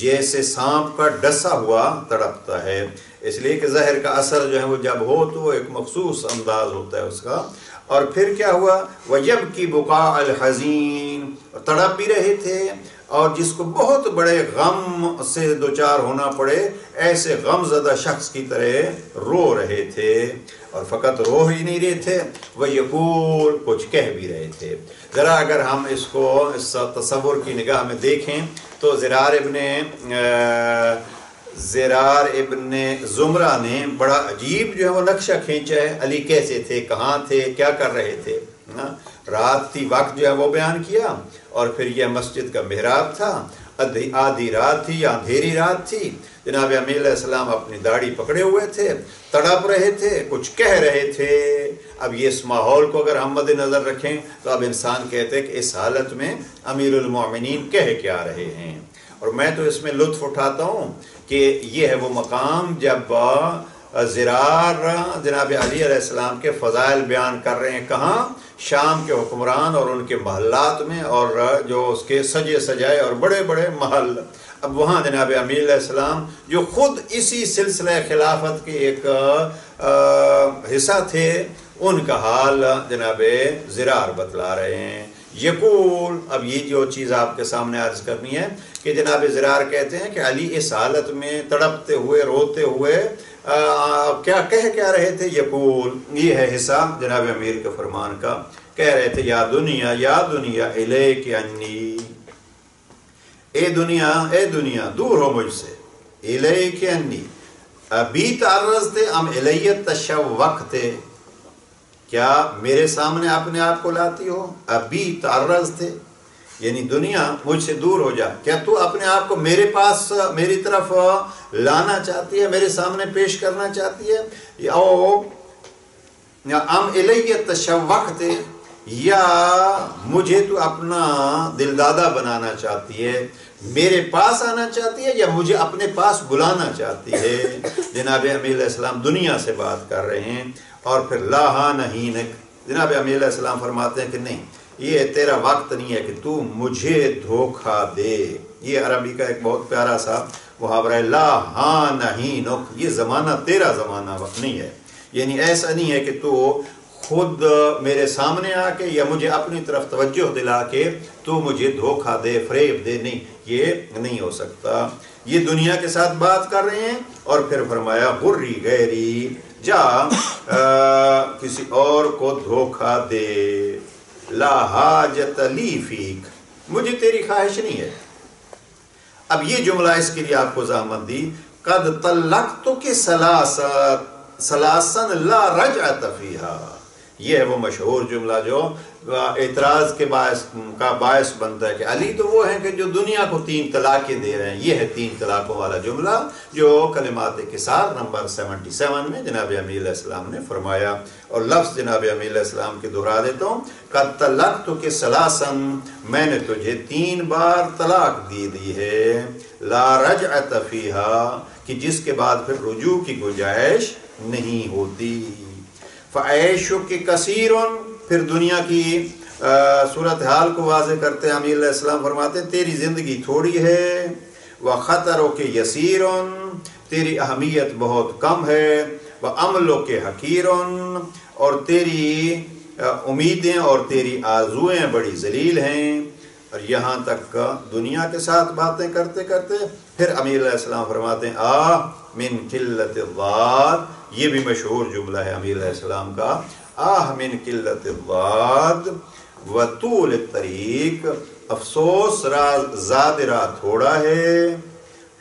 [SPEAKER 1] جیسے سانپ کا ڈسا ہوا تڑپتا ہے. اس لیے کہ زہر کا اثر جو ہے وہ جب ہو تو وہ ایک مخصوص انداز ہوتا ہے اس کا. اور پھر کیا ہوا؟ وَيَبْكِي بُكَاءَ الْحَزِينَ، تڑپ بھی رہے تھے اور جس کو بہت بڑے غم سے دوچار ہونا پڑے، ایسے غم زدہ شخص کی طرح رو رہے تھے. اور فقط رو ہی نہیں رہے تھے، وَيَقُول، کچھ کہہ بھی رہے تھے. ذرا اگر ہم اس کو اس تصور کی نگاہ میں دیکھیں تو زرار ابن زمرہ نے بڑا عجیب جو ہے وہ نقشہ کھینچا ہے. علی کیسے تھے، کہاں تھے، کیا کر رہے تھے. رات تھی، وقت جو ہے وہ بیان کیا، اور پھر یہ مسجد کا محراب تھا، آدھی رات تھی یا اندھیری رات تھی. جناب امیر علیہ السلام اپنی داڑھی پکڑے ہوئے تھے، تڑپ رہے تھے، کچھ کہہ رہے تھے. اب یہ اس ماحول کو اگر ہم مد نظر رکھیں تو اب انسان کہتے ہیں کہ اس حالت میں امیر المؤمنین کہہ کیا رہے ہیں. اور میں تو اس میں لطف اٹھاتا ہوں کہ یہ ہے وہ مقام جب زرار جناب علی علیہ السلام کے فضائل بیان کر رہے ہیں. کہاں؟ شام کے حکمران اور ان کے محلات میں، اور جو اس کے سجے سجائے اور بڑے بڑے محل. اب وہاں جناب امیر علیہ السلام جو خود اسی سلسلہ خلافت کے ایک حصہ تھے، ان کا حال جناب زرار بتلا رہے ہیں. یقول، اب یہ جو چیز آپ کے سامنے عرض کرنی ہے کہ جناب زرار کہتے ہیں کہ علی اس حالت میں تڑپتے ہوئے روتے ہوئے کیا کہہ رہے تھے. یقول، یہ ہے حصہ جناب امیر کے فرمان کا. کہہ رہے تھے یا دنیا الیک انی، اے دنیا دور ہو مجھ سے. الیک انی ابھی تعرض ام الیت تشوقت، کیا میرے سامنے اپنے آپ کو لاتی ہو؟ ابھی تعرض تھے یعنی دنیا مجھ سے دور ہو جا، کیا تو اپنے آپ کو میرے پاس میری طرف لانا چاہتی ہے، میرے سامنے پیش کرنا چاہتی ہے؟ او ام الیت تشوقت، یا مجھے تو اپنا دل دادا بنانا چاہتی ہے، میرے پاس آنا چاہتی ہے، یا مجھے اپنے پاس بلانا چاہتی ہے؟ جناب امیر علیہ السلام دنیا سے بات کر رہے ہیں. اور پھر لا نہینک، جناب امیر علیہ السلام فرماتے ہیں کہ نہیں، یہ تیرا وقت نہیں ہے کہ تو مجھے دھوکہ دے. یہ عربی کا ایک بہت پیارا سا محاورہ ہے، لا نہینک، یہ زمانہ تیرا زمانہ وقت نہیں ہے. یعنی ایسا نہیں ہے کہ تو خود میرے سامنے آ کے یا مجھے اپنی طرف توجہ دلا کے تو مجھے دھوکہ دے، فریب دے، نہیں، یہ نہیں ہو سکتا. یہ دنیا کے ساتھ بات کر رہے ہیں. اور پھر فرمایا غری غیری، جا کسی اور کو دھوکہ دے. لا حاجت لی فیک، مجھے تیری خواہش نہیں ہے. اب یہ جملہ اس کے لیے آپ کو زحمت دی، قد طلقتک ثلاثا لا رجعت فیہا. یہ ہے وہ مشہور جملہ جو اعتراض کے باعث بنتا ہے کہ علی تو وہ ہیں کہ جو دنیا کو 3 طلاقیں دے رہے ہیں. یہ ہے 3 طلاقوں والا جملہ جو کلمات کسار نمبر 77 میں جناب امیر علیہ السلام نے فرمایا. اور لفظ جناب امیر علیہ السلام کے دہرا دیتا ہوں، قد طلقتک ثلاثا، میں نے تجھے 3 بار طلاق دی ہے، لا رجعت فیہا، کہ جس کے بعد پھر رجوع کی گنجائش نہیں ہوتی. فعیشک کثیر، پھر دنیا کی صورتحال کو واضح کرتے ہیں امیر علیہ السلام فرماتے ہیں تیری زندگی تھوڑی ہے. وخطرک یسیر، تیری اہمیت بہت کم ہے. وعملک حقیر، اور تیری امیدیں اور تیری آرزویں بڑی ذلیل ہیں. اور یہاں تک دنیا کے ساتھ باتیں کرتے کرتے پھر امیر علیہ السلام فرماتے ہیں من قلت الضاد. یہ بھی مشہور جملہ ہے امیر علیہ السلام کا، من قلت الضاد وطول الطریق، افسوس زاد راہ تھوڑا ہے،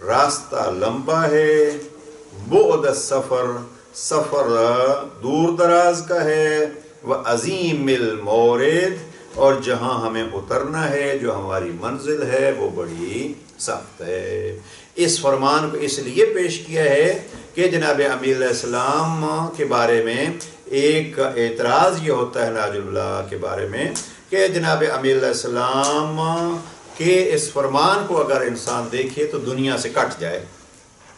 [SPEAKER 1] راستہ لمبا ہے. بعد السفر، سفر دور دراز کا ہے. وعظیم المورد، اور جہاں ہمیں اترنا ہے، جو ہماری منزل ہے، وہ بڑی سخت ہے. اس فرمان کو اس لیے پیش کیا ہے کہ جناب امیر علیہ السلام کے بارے میں ایک اعتراض یہ ہوتا ہے ناجل اللہ کے بارے میں کہ جناب امیر علیہ السلام کے اس فرمان کو اگر انسان دیکھے تو دنیا سے کٹ جائے.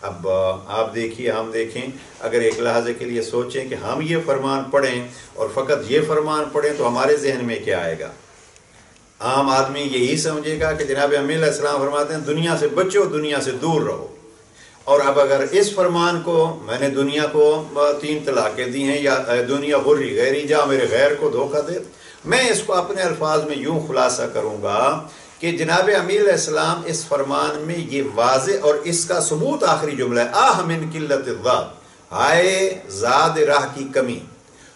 [SPEAKER 1] اب آپ دیکھیے، ہم دیکھیں، اگر ایک لحظے کے لیے سوچیں کہ ہم یہ فرمان پڑھیں اور فقط یہ فرمان پڑھیں تو ہمارے ذہن میں کیا آئے گا؟ عام آدمی یہی سمجھے گا کہ جناب امیر علیہ السلام فرماتے ہیں دنیا سے بچو، دنیا سے دور رہو. اور اب اگر اس فرمان کو میں نے دنیا کو 3 طلاقیں دی ہیں، یا دنیا غری غیری، جا میرے غیر کو دھوکہ دے، میں اس کو اپنے الفاظ میں یوں خلاصہ کروں گا کہ جناب امیر علیہ السلام اس فرمان میں یہ واضح، اور اس کا ثبوت آخری جملہ ہے من قلت الضاد، ہائے زاد راہ کی کمی.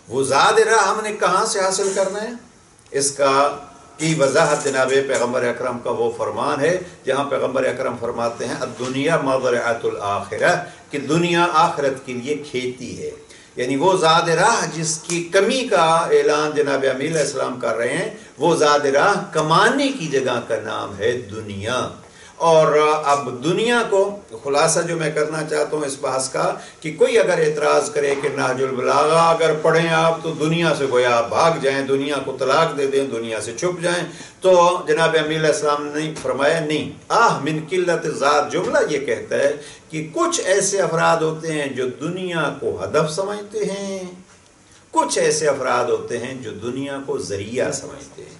[SPEAKER 1] وہ زاد راہ ہم نے کہاں سے حاصل کرنا ہے؟ اس کی وضاحت جناب پیغمبر اکرم کا وہ فرمان ہے جہاں پیغمبر اکرم فرماتے ہیں الدنیا مزرعۃ الآخرہ، کہ دنیا آخرت کے لیے کھیتی ہے. یعنی وہ زاد راہ جس کی کمی کا اعلان جناب امیر علیہ السلام کر رہے ہیں، وہ زاد راہ کمانے کی جگہ کا نام ہے دنیا. اور اب دنیا کو خلاصہ جو میں کرنا چاہتا ہوں اس بحث کا، کہ کوئی اگر اعتراض کرے کہ نہج البلاغہ اگر پڑھیں آپ تو دنیا سے گویا آپ بھاگ جائیں، دنیا کو طلاق دے دیں، دنیا سے چھپ جائیں، تو جناب امیر علیہ السلام نے فرمایا نہیں. من قلت ذات جملہ یہ کہتا ہے کہ کچھ ایسے افراد ہوتے ہیں جو دنیا کو ہدف سمجھتے ہیں کچھ ایسے افراد ہوتے ہیں جو دنیا کو ذریعہ سمجھتے ہیں.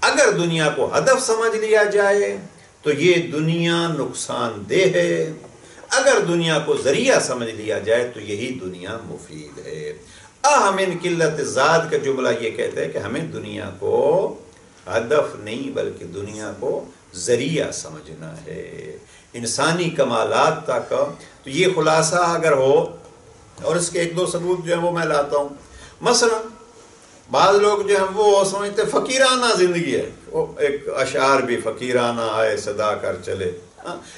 [SPEAKER 1] اگر دنیا کو ہدف سمجھ لیا جائے تو یہ دنیا نقصان دہ ہے، اگر دنیا کو ذریعہ سمجھ لیا جائے تو یہی دنیا مفید ہے. ہمیں قلت ذات کا جملہ یہ کہتا ہے کہ ہمیں دنیا کو ہدف نہیں بلکہ دنیا کو ذریعہ سمجھنا ہے انسانی کمالات تک. تو یہ خلاصہ اگر ہو، اور اس کے ایک دو ثبوت جو ہے وہ میں لاتا ہوں. مثلا بعض لوگ جو ہیں وہ سمجھتے فقیرانہ زندگی ہے، وہ ایک اشعار بھی فقیرانہ آئے صدا کر چلے.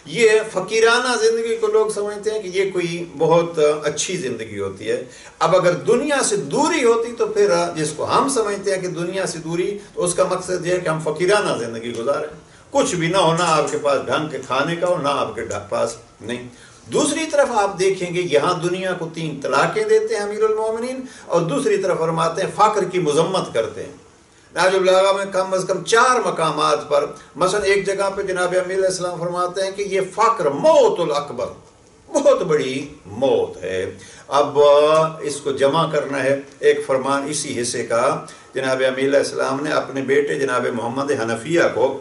[SPEAKER 1] یہ فقیرانہ زندگی کو لوگ سمجھتے ہیں کہ یہ کوئی بہت اچھی زندگی ہوتی ہے. اب اگر دنیا سے دوری ہوتی تو پھر جس کو ہم سمجھتے ہیں کہ دنیا سے دوری، تو اس کا مقصد یہ ہے کہ ہم فقیرانہ زندگی گزاریں، کچھ بھی نہ ہو، نہ آپ کے پاس ڈھنگ کے کھانے کا ہو، نہ آپ کے پاس نہیں. دوسری طرف آپ دیکھیں گے یہاں دنیا کو 3 طلاقیں دیتے ہیں امیر المومنین، اور دوسری طرف فرماتے ہیں فقر کی مذمت کرتے ہیں. نہج البلاغہ میں کم از کم 4 مقامات پر، مثلا ایک جگہ پہ جناب امیر علیہ السلام فرماتے ہیں کہ یہ فقر موت الاکبر، بہت بڑی موت ہے. اب اس کو جمع کرنا ہے. ایک فرمان اسی حصے کا جناب امیر علیہ السلام نے اپنے بیٹے جناب محمد حنفیہ کو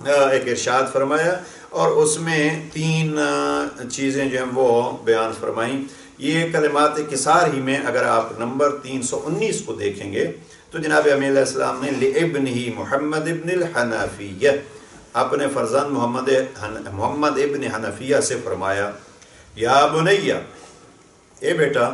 [SPEAKER 1] ایک ارشاد فرمایا، اور اس میں 3 چیزیں جو ہیں وہ بیان فرمائیں. یہ کلمات کسار ہی میں اگر آپ نمبر 319 کو دیکھیں گے تو جناب امیر علیہ السلام نے لِابْنِهِ محمد ابن الحنفیہ، اپنے فرزند محمد ابن حنفیہ سے فرمایا، یا بنیہ، اے بیٹا،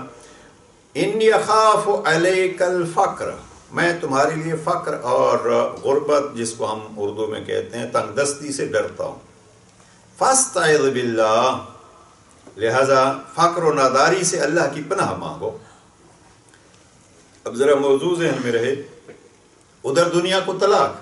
[SPEAKER 1] انی اخاف علیک الفقر، میں تمہارے لیے فقر اور غربت، جس کو ہم اردو میں کہتے ہیں تنگ دستی، سے ڈرتا ہوں. فاستعذ باللہ، لہذا فقر و ناداری سے اللہ کی پناہ مانگو. اب ذرا موضوع ذہن میں رہے، ادھر دنیا کو طلاق،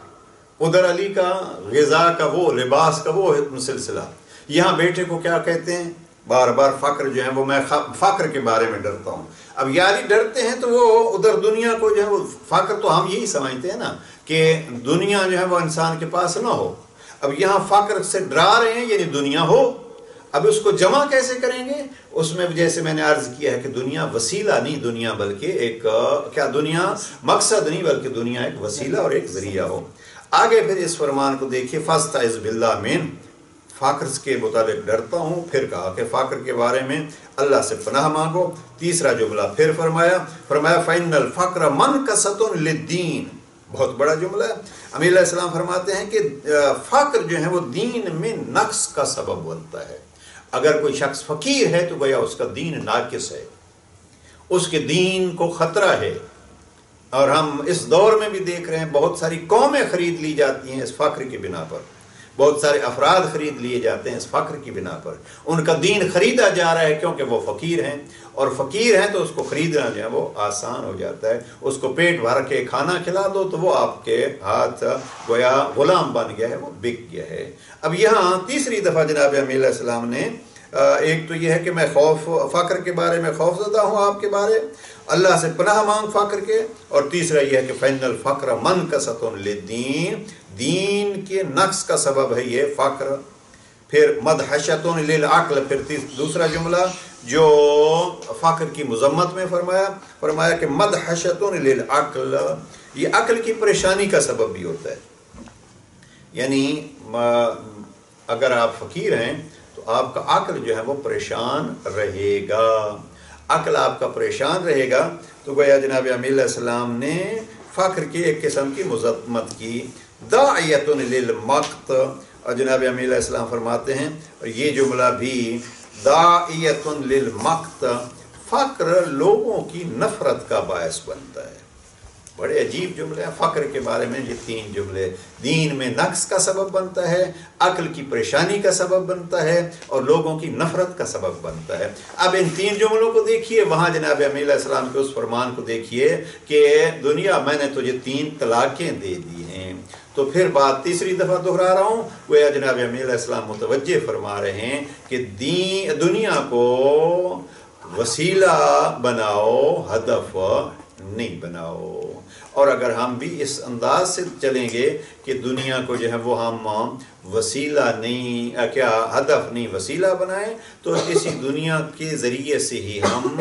[SPEAKER 1] ادھر علی کا غذا کا وہ، لباس کا وہ سلسلہ. یہاں بیٹے کو کیا کہتے ہیں؟ بار بار فقر جو ہے وہ، میں فقر کے بارے میں ڈرتا ہوں. اب یاری ڈرتے ہیں تو وہ ادھر دنیا کو جو ہے وہ، فقر تو ہم یہی سمجھتے ہیں نا کہ دنیا جو ہے وہ انسان کے پاس نہ ہو. اب یہاں فقر سے ڈرا رہے ہیں یعنی دنیا ہو. اب اس کو جمع کیسے کریں گے؟ اس میں جیسے میں نے عرض کیا ہے کہ دنیا وسیلہ نہیں، دنیا بلکہ ایک کیا، دنیا مقصد نہیں بلکہ دنیا ایک وسیلہ اور ایک ذریعہ ہو. آگے پھر اس فرمان کو دیکھیے، فاستعذ باللہ من، فقر کے متعلق ڈرتا ہوں. پھر کہا کہ فقر کے بارے میں اللہ سے پناہ مانگو. تیسرا جملہ پھر فرمایا فَإِنَّ الْفَقْرَ مَنْكَسَةٌ لِلدِّينِ، بہت بڑا جملہ ہے. امیر علیہ السلام فرماتے ہیں کہ فقر جو ہے وہ دین میں نقص کا سبب بنتا ہے. اگر کوئی شخص فقیر ہے تو گویا اس کا دین ناقص ہے، اس کے دین کو خطرہ ہے. اور ہم اس دور میں بھی دیکھ رہے ہیں بہت ساری قومیں خرید لی جاتی ہیں اس فقر کی بنا پر، بہت سارے افراد خرید لیے جاتے ہیں اس فقر کی بنا پر. ان کا دین خریدا جا رہا ہے کیونکہ وہ فقیر ہیں، اور فقیر ہیں تو اس کو خریدنا جو ہے وہ آسان ہو جاتا ہے. اس کو پیٹ بھر کے کھانا کھلا دو تو وہ آپ کے ہاتھ گویا غلام بن گیا ہے، وہ بک گیا ہے. اب یہاں تیسری دفعہ جناب امیر علیہ السلام نے، ایک تو یہ ہے کہ میں فقر کے بارے میں خوف زدہ ہوں، آپ کے بارے اللہ سے پناہ مانگ فقر کے، اور تیسرا یہ ہے کہ فَإِنَّ الْفَقْرَ مَنْكَسَةٌ لِلدِّينِ، دین کے نقص کا سبب ہے یہ فقر. پھر مدحشۃ للعقل، پھر دوسرا جملہ جو فقر کی مذمت میں فرمایا کہ مدحشۃ للعقل، یہ عقل کی پریشانی کا سبب بھی ہوتا ہے. یعنی اگر آپ فقیر ہیں تو آپ کا عقل جو ہے وہ پریشان رہے گا. عقل آپ کا پریشان رہے گا تو گویا جناب امیر علیہ السلام نے فقر کی ایک قسم کی مذمت کی. داعیۃ للمقت، اور جناب امیر علیہ السلام فرماتے ہیں، اور یہ جملہ بھی داعیۃ للمقت، فقر لوگوں کی نفرت کا باعث بنتا ہے. بڑے عجیب جملے ہیں فقر کے بارے میں یہ 3 جملے. دین میں نقص کا سبب بنتا ہے، عقل کی پریشانی کا سبب بنتا ہے، اور لوگوں کی نفرت کا سبب بنتا ہے. اب ان 3 جملوں کو دیکھیے، وہاں جناب امیر علیہ السلام کے اس فرمان کو دیکھیے کہ دنیا میں نے تجھے 3 طلاقیں دے دی ہیں. تو پھر بات تیسری دفعہ دہرا رہا ہوں، گویا جناب امیر علیہ السلام متوجہ فرما رہے ہیں کہ دنیا کو وسیلہ بناؤ، ہدف نہیں بناؤ. اور اگر ہم بھی اس انداز سے چلیں گے کہ دنیا کو جو ہے وہ ہم وسیلہ نہیں، کیا ہدف نہیں وسیلہ بنائیں، تو اسی دنیا کے ذریعے سے ہی ہم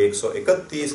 [SPEAKER 1] 131